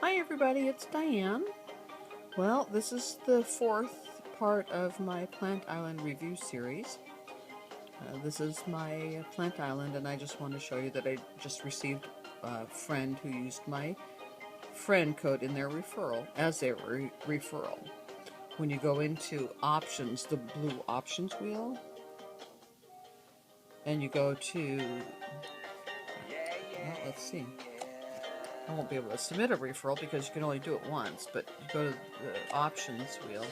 Hi everybody, it's Diane. Well, this is the fourth part of my Plant Island review series. This is my Plant Island, and I just want to show you that I just received a friend who used my friend code in their referral as their referral. When you go into options, the blue options wheel, and you go to, well, let's see. I won't be able to submit a referral because you can only do it once, but you go to the options wheel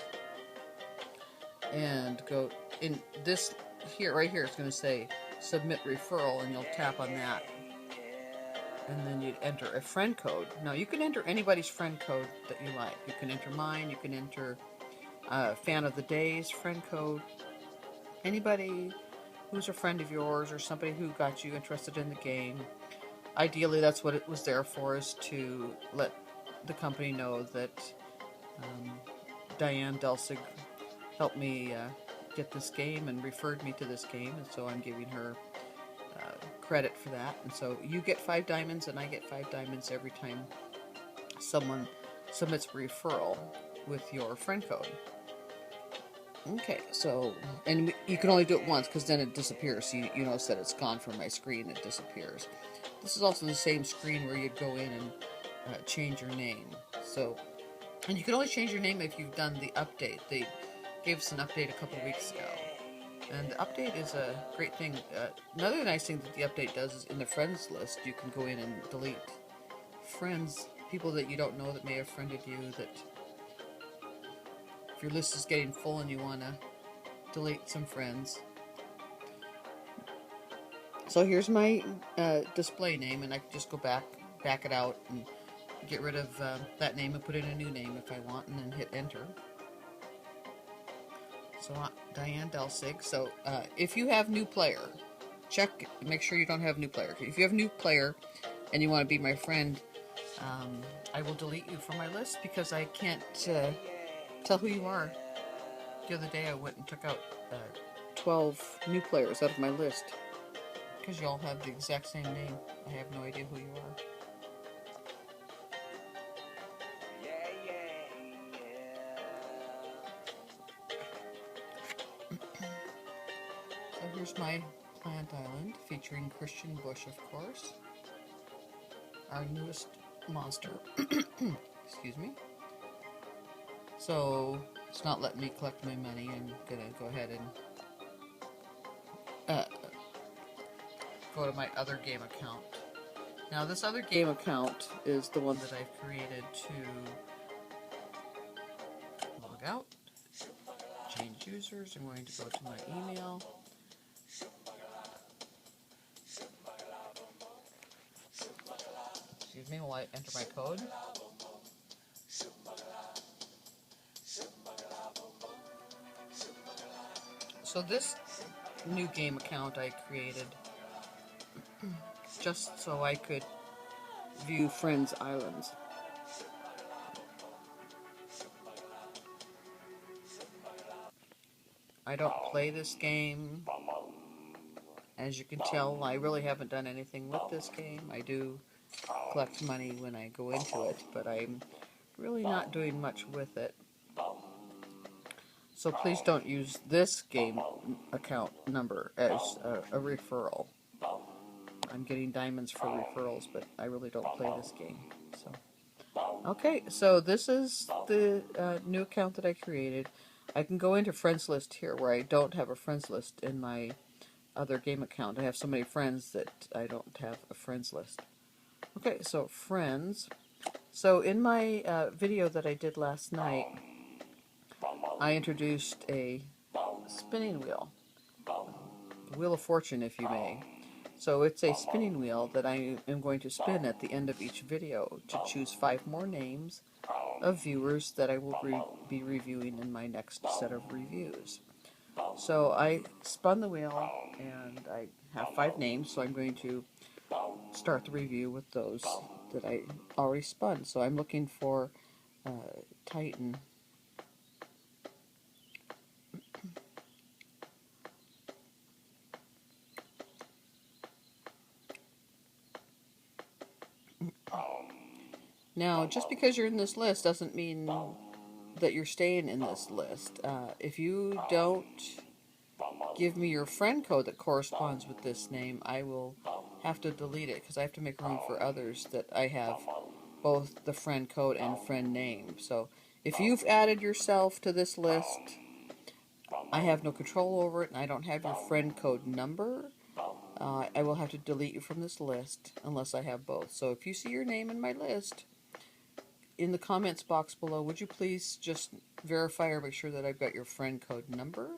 and go in this here, right here, it's going to say submit referral, and you'll tap on that, and then you'd enter a friend code. Now you can enter anybody's friend code that you like. You can enter mine, you can enter fan of the day's friend code, anybody who's a friend of yours or somebody who got you interested in the game. Ideally, that's what it was there for, is to let the company know that Diane Delsig helped me get this game and referred me to this game, and so I'm giving her credit for that. And so you get 5 diamonds and I get 5 diamonds every time someone submits a referral with your friend code. Okay, so, and you can only do it once because then it disappears. So you notice that it's gone from my screen, it disappears. This is also the same screen where you'd go in and change your name. So, and you can only change your name if you've done the update. They gave us an update a couple weeks ago. And the update is a great thing. Another nice thing that the update does is in the friends list, you can go in and delete friends, people that you don't know that may have friended you, that if your list is getting full and you want to delete some friends. So here's my display name, and I can just go back it out and get rid of that name and put in a new name if I want, and then hit enter. So Diane Delsig. So if you have new player, check, make sure you don't have new player. If you have new player and you want to be my friend, I will delete you from my list because I can't tell who you are. The other day I went and took out 12 new players out of my list because you all have the exact same name. I have no idea who you are. So here's my Plant Island, featuring Christian Bush, of course, our newest monster. Excuse me. So it's not letting me collect my money. I'm gonna go ahead and go to my other game account. Now this other game account is the one that I've created to log out, change users. I'm going to go to my email. Excuse me while I enter my code. So this new game account I created just so I could view friends' islands. I don't play this game. As you can tell, I really haven't done anything with this game. I do collect money when I go into it, but I'm really not doing much with it. So please don't use this game account number as a referral. I'm getting diamonds for referrals, but I really don't play this game. So, okay, so this is the new account that I created. I can go into friends list here where I don't have a friends list in my other game account. I have so many friends that I don't have a friends list. Okay, so friends. So in my video that I did last night, I introduced a spinning wheel. Wheel of Fortune, if you may. So it's a spinning wheel that I am going to spin at the end of each video to choose 5 more names of viewers that I will be reviewing in my next set of reviews. So I spun the wheel and I have 5 names, so I'm going to start the review with those that I already spun. So I'm looking for Titan. Now, just because you're in this list doesn't mean that you're staying in this list. If you don't give me your friend code that corresponds with this name, I will have to delete it because I have to make room for others that I have both the friend code and friend name. So if you've added yourself to this list, I have no control over it and I don't have your friend code number. I will have to delete you from this list unless I have both. So if you see your name in my list, in the comments box below, would you please just verify or make sure that I've got your friend code number?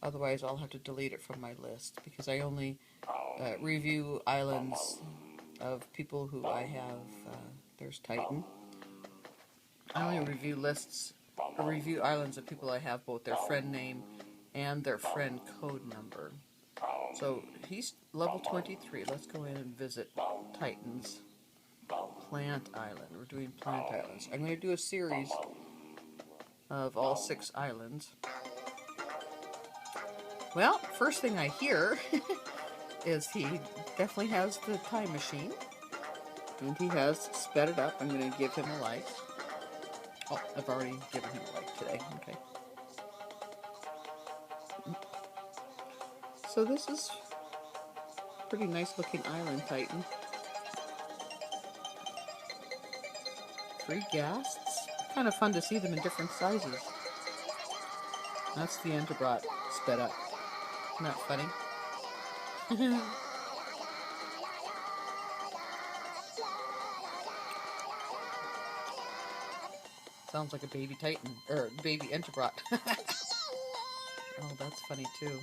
Otherwise, I'll have to delete it from my list because I only review islands of people who I have. There's Titan. I only review islands of people I have both their friend name and their friend code number. So he's level 23. Let's go in and visit Titan's Plant Island. We're doing Plant Islands. I'm going to do a series of all 6 islands. Well, first thing I hear is he definitely has the time machine. And he has sped it up. I'm going to give him a like. Oh, I've already given him a like today. Okay. So this is a pretty nice looking island, Titan. 3 guests. Kind of fun to see them in different sizes. That's the Enterbot sped up. Isn't that funny? Sounds like a baby Titan, or baby Enterbot. Oh, that's funny too.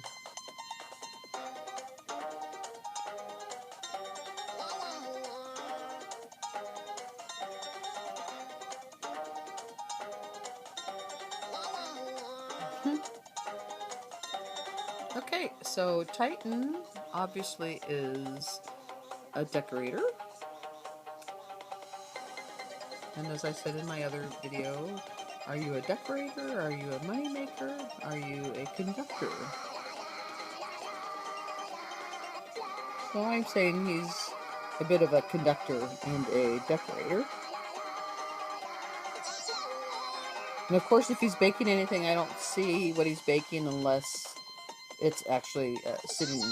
Okay, so Titan obviously is a decorator. And as I said in my other video, are you a decorator? Are you a moneymaker? Are you a conductor? So I'm saying he's a bit of a conductor and a decorator. And of course, if he's baking anything, I don't see what he's baking unless it's actually sitting,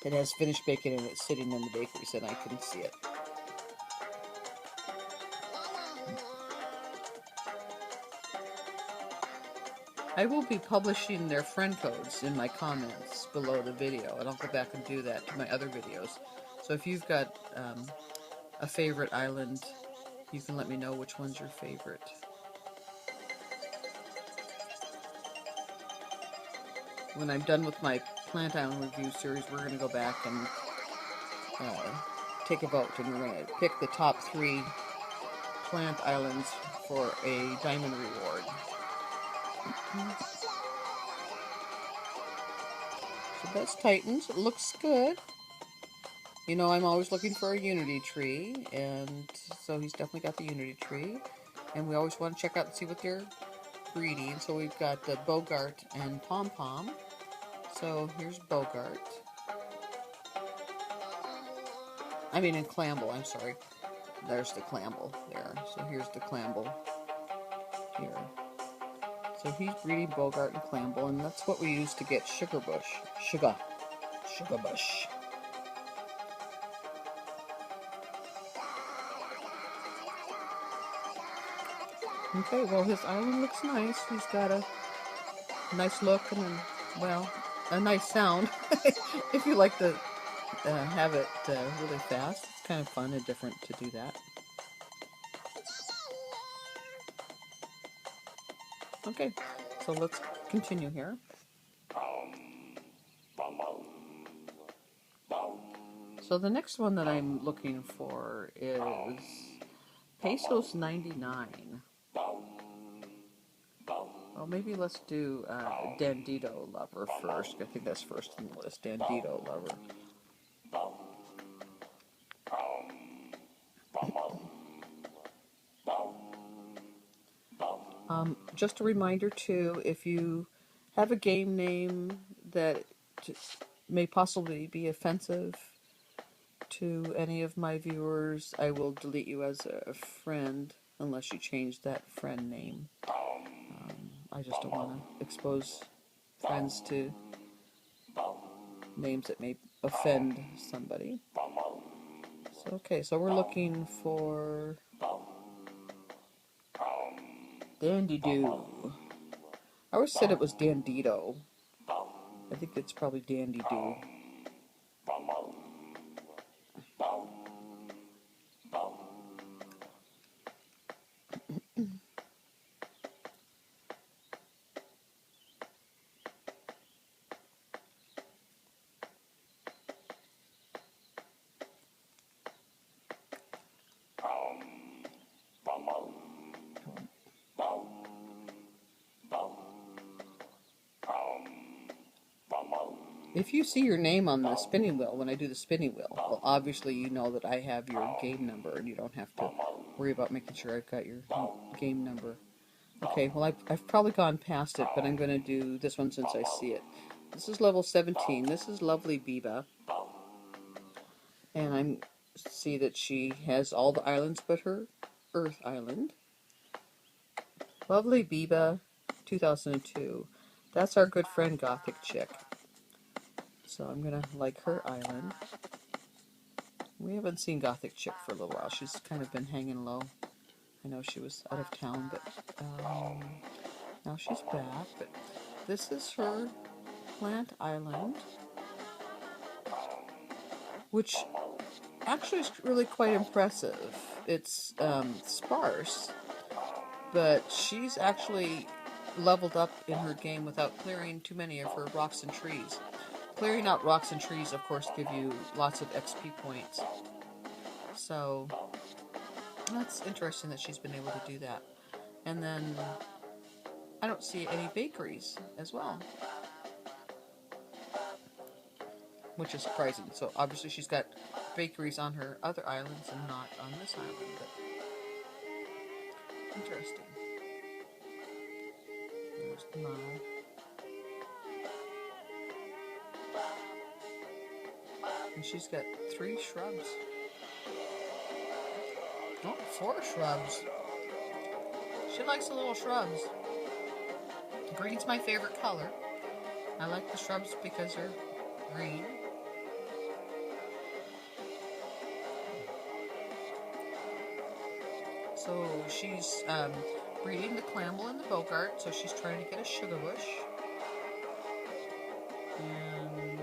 it has finished baking and it's sitting in the bakery, so I can see it. I will be publishing their friend codes in my comments below the video, and I'll go back and do that to my other videos. So if you've got a favorite island, you can let me know which one's your favorite. When I'm done with my Plant Island review series, we're going to go back and take a vote, and we're going to pick the top 3 plant islands for a diamond reward. So that's Titans. It looks good. You know, I'm always looking for a unity tree, and so he's definitely got the unity tree. And we always want to check out and see what they're breeding. So we've got the Bogart and Pom Pom. So here's Bogart. I mean, in Clamble, I'm sorry. There's the Clamble there. So here's the Clamble here. So he's breeding Bogart and Clamble, and that's what we use to get Sugarbush. Sugarbush. Okay, well, his island looks nice. He's got a nice look and, well, a nice sound. If you like to have it really fast, it's kind of fun and different to do that. Okay, so let's continue here. So the next one that I'm looking for is Pesos 99. Well, maybe let's do Dandidoo Lover first. I think that's first on the list. Dandidoo Lover. Just a reminder too, if you have a game name that may possibly be offensive to any of my viewers, I will delete you as a friend unless you change that friend name. I just don't want to expose friends to names that may offend somebody. So, okay, so we're looking for Dandidoo. I always said it was Dandidoo. I think it's probably Dandidoo. If you see your name on the spinning wheel, when I do the spinning wheel, well, obviously you know that I have your game number, and you don't have to worry about making sure I've got your game number. Okay, well, I've probably gone past it, but I'm going to do this one since I see it. This is level 17. This is lovely Biba. And I see that she has all the islands but her Earth Island. Lovely Biba, 2002. That's our good friend Gothic chick. So I'm going to like her island. We haven't seen Gothic chick for a little while. She's kind of been hanging low. I know she was out of town, but now she's back. But this is her plant island, which actually is really quite impressive. It's sparse, but she's actually leveled up in her game without clearing too many of her rocks and trees. Clearing out rocks and trees, of course, give you lots of XP points. So that's interesting that she's been able to do that. And then I don't see any bakeries as well, which is surprising. So obviously she's got bakeries on her other islands and not on this island. But interesting. There's the mile. And she's got 3 shrubs. Oh, 4 shrubs. She likes the little shrubs. Green's my favorite color. I like the shrubs because they're green. So she's breeding the clamble and the bogart, so she's trying to get a sugar bush. And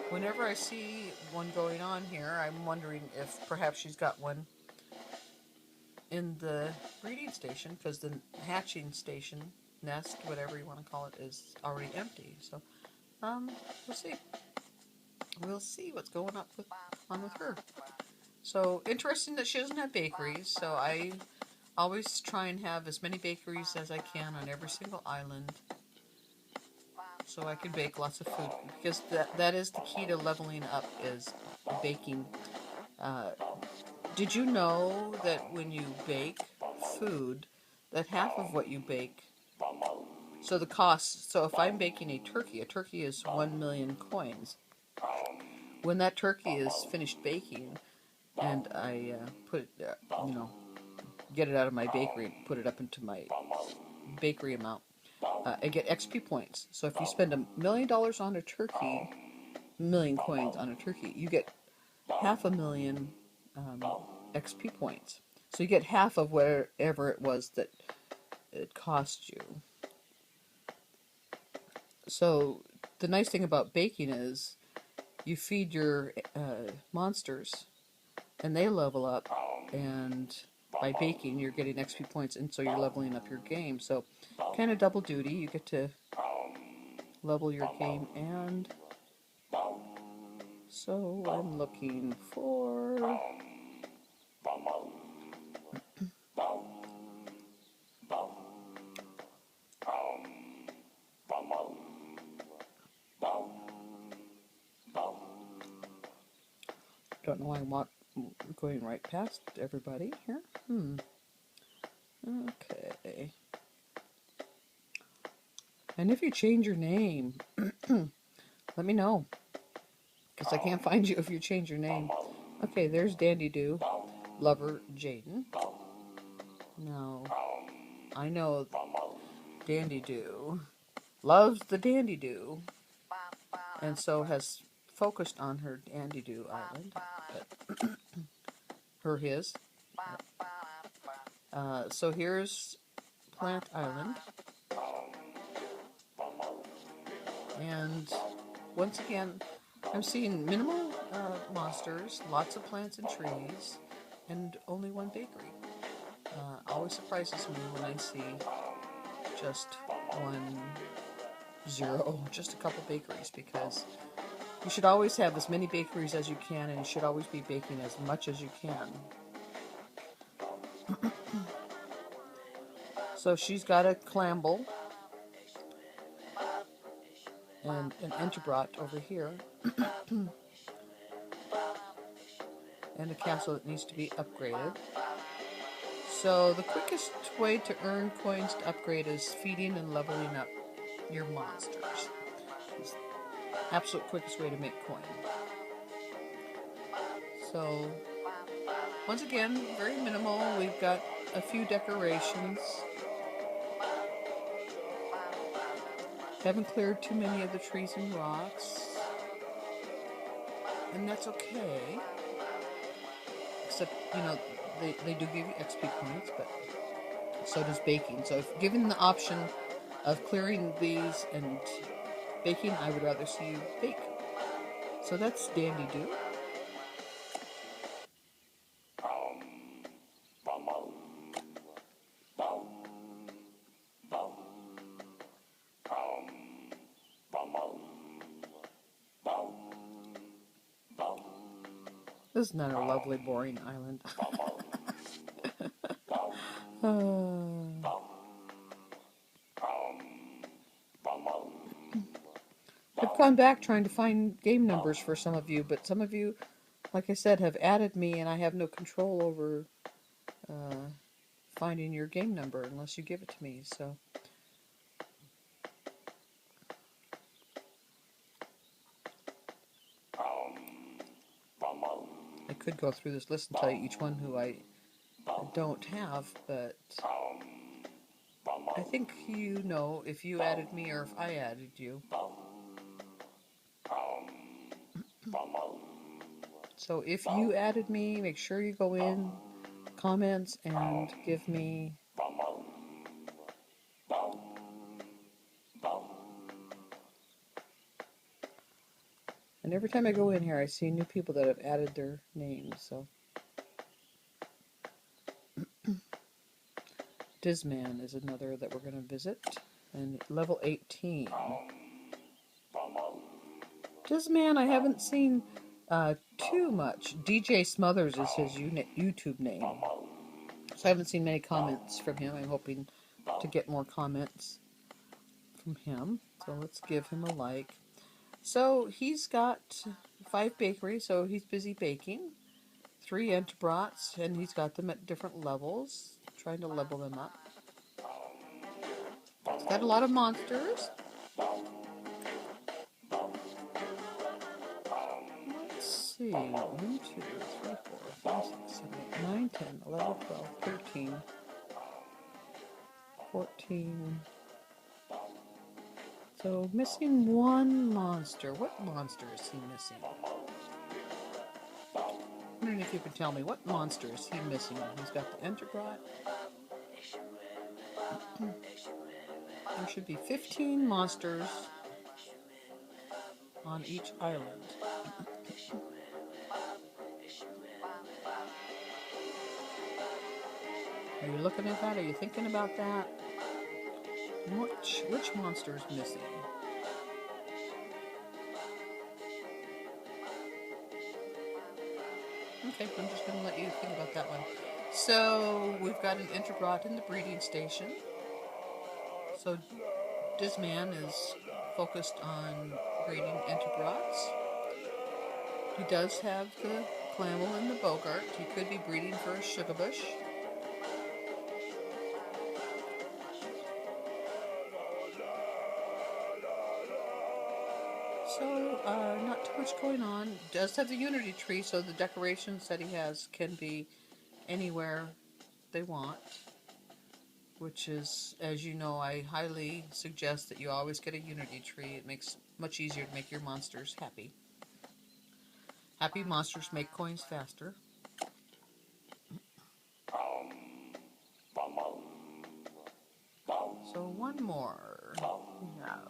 whenever I see one going on here, I'm wondering if perhaps she's got one in the breeding station, because the hatching station, nest, whatever you want to call it, is already empty. So, we'll see. We'll see what's going on with her. So, interesting that she doesn't have bakeries. So, I always try and have as many bakeries as I can on every single island, so I can bake lots of food, because that is the key to leveling up, is baking. Did you know that when you bake food, that half of what you bake, so the cost, so if I'm baking a turkey is 1 million coins. When that turkey is finished baking, and I put it, get it out of my bakery and put it up into my bakery amount, I get XP points. So if you spend $1 million on a turkey, 1 million coins on a turkey, you get 500,000 XP points. So you get half of whatever it was that it cost you. So the nice thing about baking is you feed your monsters and they level up, and by baking you're getting XP points, and so you're leveling up your game. So kind of double duty. You get to level your game, and so I'm looking for don't know why I'm going right past everybody here. Okay. And if you change your name, let me know, because I can't find you if you change your name. Okay, there's Dandidoo, lover Jaden. Now, I know Dandidoo loves the Dandidoo, and so has focused on her Dandidoo island, his. So here's Plant Island, and once again, I'm seeing minimal monsters, lots of plants and trees, and only one bakery. Always surprises me when I see just 1, 0, just a couple bakeries, because you should always have as many bakeries as you can, and you should always be baking as much as you can. So she's got a clamble and an enterbrot over here, and a castle that needs to be upgraded. So the quickest way to earn coins to upgrade is feeding and leveling up your monsters. It's the absolute quickest way to make coin. So once again, very minimal. We've got a few decorations. Haven't cleared too many of the trees and rocks, and that's okay. Except, you know, they do give you XP points, but so does baking. So if given the option of clearing these and baking, I would rather see you bake. So that's Dandidoo. Isn't that a lovely, boring island? I've gone back trying to find game numbers for some of you, but some of you, like I said, have added me, and I have no control over finding your game number unless you give it to me. So I could go through this list and tell you each one who I don't have, but I think you know if you added me or if I added you. So if you added me, make sure you go in comments and give me and every time I go in here I see new people that have added their names. So DizMan is another that we're going to visit, and level 18. DizMan I haven't seen too much. DJSmothers is his YouTube name. So I haven't seen many comments from him. I'm hoping to get more comments from him. So let's give him a like. So he's got 5 bakeries, so he's busy baking. 3 enterbrats, and he's got them at different levels, trying to level them up. He's got a lot of monsters. Let's see. 1, 2, 3, 4, 5, 6, 7, 8, 9, 10, 11, 12, 13, 14. So missing 1 monster. What monster is he missing? I'm wondering if you can tell me what monster is he missing. He's got the enterbrat. There should be 15 monsters on each island. Are you looking at that? Are you thinking about that? Which monster is missing? Okay, I'm just going to let you think about that one. So, we've got an enterbrat in the breeding station. So, DizMan is focused on breeding enterbrats. He does have the clamel and the bogart. He could be breeding for a sugarbush. So, not too much going on. Does have the unity tree, so the decorations that he has can be anywhere they want. Which is, as you know, I highly suggest that you always get a unity tree. It makes it much easier to make your monsters happy. Happy monsters make coins faster. So one more we have.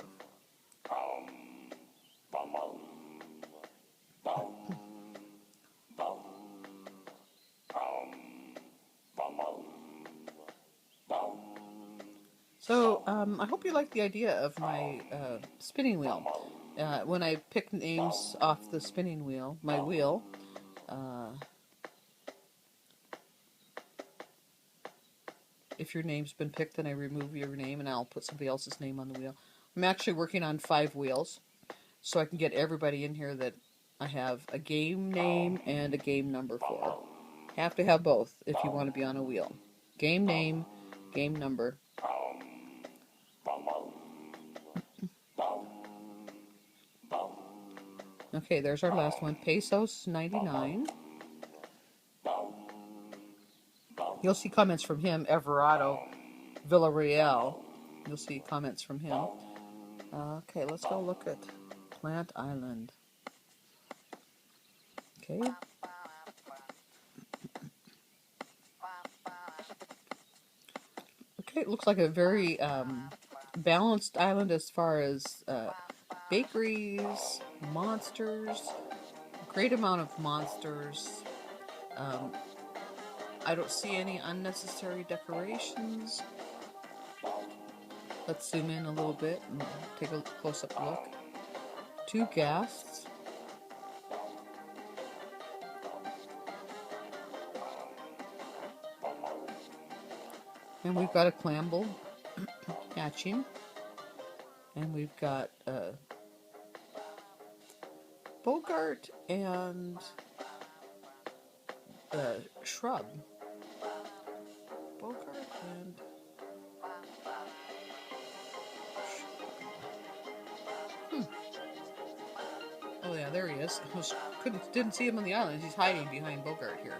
So I hope you like the idea of my spinning wheel. When I pick names off the spinning wheel, my wheel, if your name's been picked, then I remove your name and I'll put somebody else's name on the wheel. I'm actually working on 5 wheels, so I can get everybody in here that I have a game name and a game number for. Have to have both if you want to be on a wheel. Game name, game number. Okay, there's our last one. Pesos 99. You'll see comments from him. Everado, Villarreal. You'll see comments from him. Okay, let's go look at Plant Island. Okay. Okay, it looks like a very balanced island as far as bakeries, monsters, great amount of monsters. I don't see any unnecessary decorations. Let's zoom in a little bit and take a close-up look. 2 ghasts. And we've got a clamble hatching. And we've got Bogart and Shrub. Bogart and... Oh yeah, there he is. Didn't see him on the island. He's hiding behind Bogart here.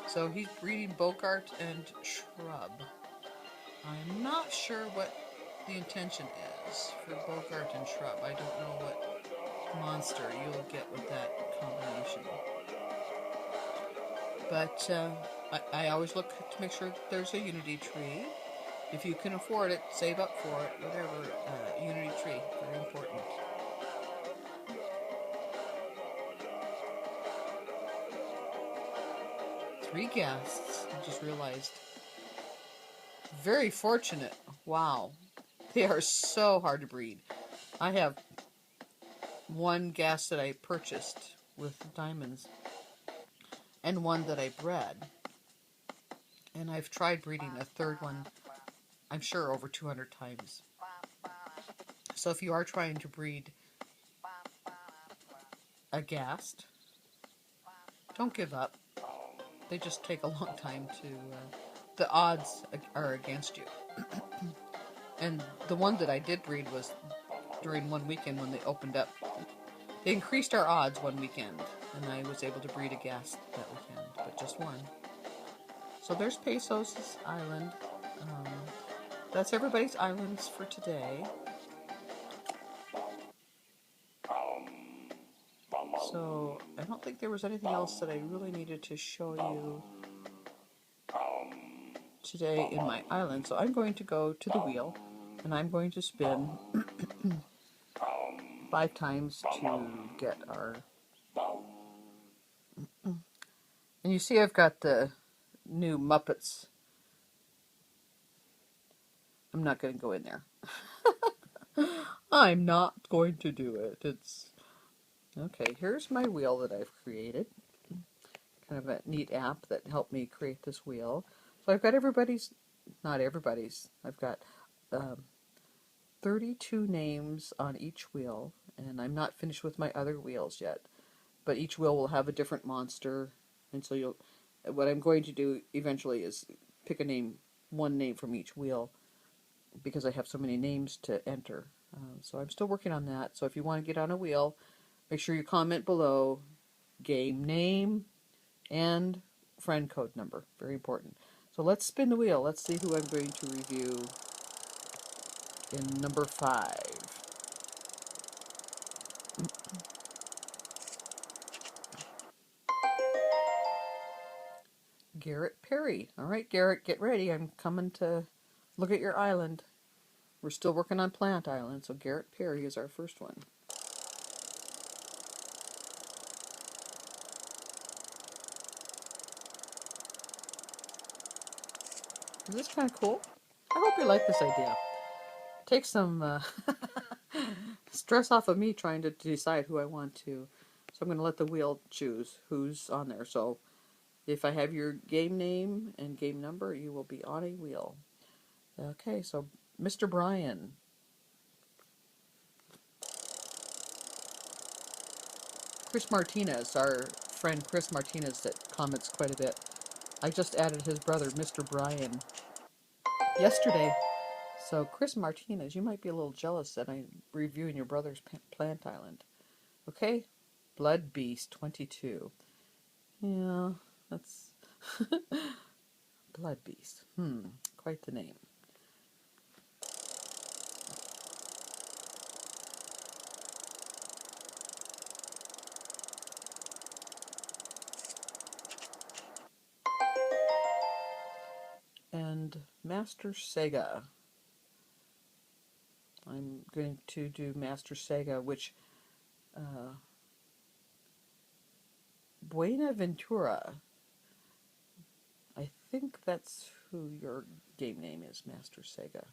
So he's breeding Bogart and Shrub. I'm not sure what the intention is for Bogart and Shrub. I don't know what monster you'll get with that combination. But I always look to make sure there's a unity tree. If you can afford it, save up for it. Whatever, unity tree, very important. Three guests, I just realized. Very fortunate. Wow. They are so hard to breed. I have 1 guest that I purchased with diamonds and 1 that I bred. And I've tried breeding a 3rd one, I'm sure, over 200 times. So if you are trying to breed a ghast, don't give up. They just take a long time to... the odds are against you. And the one that I did breed was during one weekend when they opened up. They increased our odds one weekend, and I was able to breed a ghast that weekend, but just 1. So there's Pesos' island. That's everybody's islands for today. So I don't think there was anything else that I really needed to show you today in my island. So I'm going to go to the wheel, and I'm going to spin 5 times to get our... And you see I've got the new Muppets. I'm not going to go in there. I'm not going to do it. It's... Okay, here's my wheel that I've created. Kind of a neat app that helped me create this wheel. So I've got everybody's... Not everybody's. I've got 32 names on each wheel. And I'm not finished with my other wheels yet. But each wheel will have a different monster. And so you'll... What I'm going to do eventually is pick a name, 1 name from each wheel, because I have so many names to enter. So I'm still working on that. So if you want to get on a wheel, make sure you comment below game name and friend code number. Very important. So let's spin the wheel. Let's see who I'm going to review in number 5. Garrett Perry. All right, Garrett, get ready. I'm coming to look at your island. We're still working on Plant Island, so Garrett Perry is our first one. Is this kind of cool? I hope you like this idea. Take some stress off of me trying to decide who I want to. So I'm going to let the wheel choose who's on there. So if I have your game name and game number, you will be on a wheel. Okay, so Mr. Brian. Chris Martinez, our friend Chris Martinez that comments quite a bit. I just added his brother, Mr. Brian, yesterday. So Chris Martinez, you might be a little jealous that I'm reviewing your brother's Plant Island. Okay? Blood Beast 22. Yeah, that's... Blood Beast. Quite the name. And Master Sega. I'm going to do Master Sega, which... Buenaventura. I think that's who your game name is, Master Sega.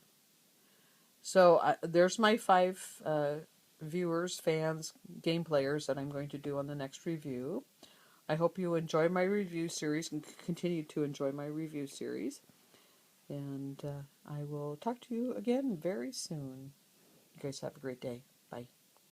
So there's my 5 viewers, fans, game players that I'm going to do on the next review. I hope you enjoy my review series and continue to enjoy my review series. And I will talk to you again very soon. You guys have a great day. Bye.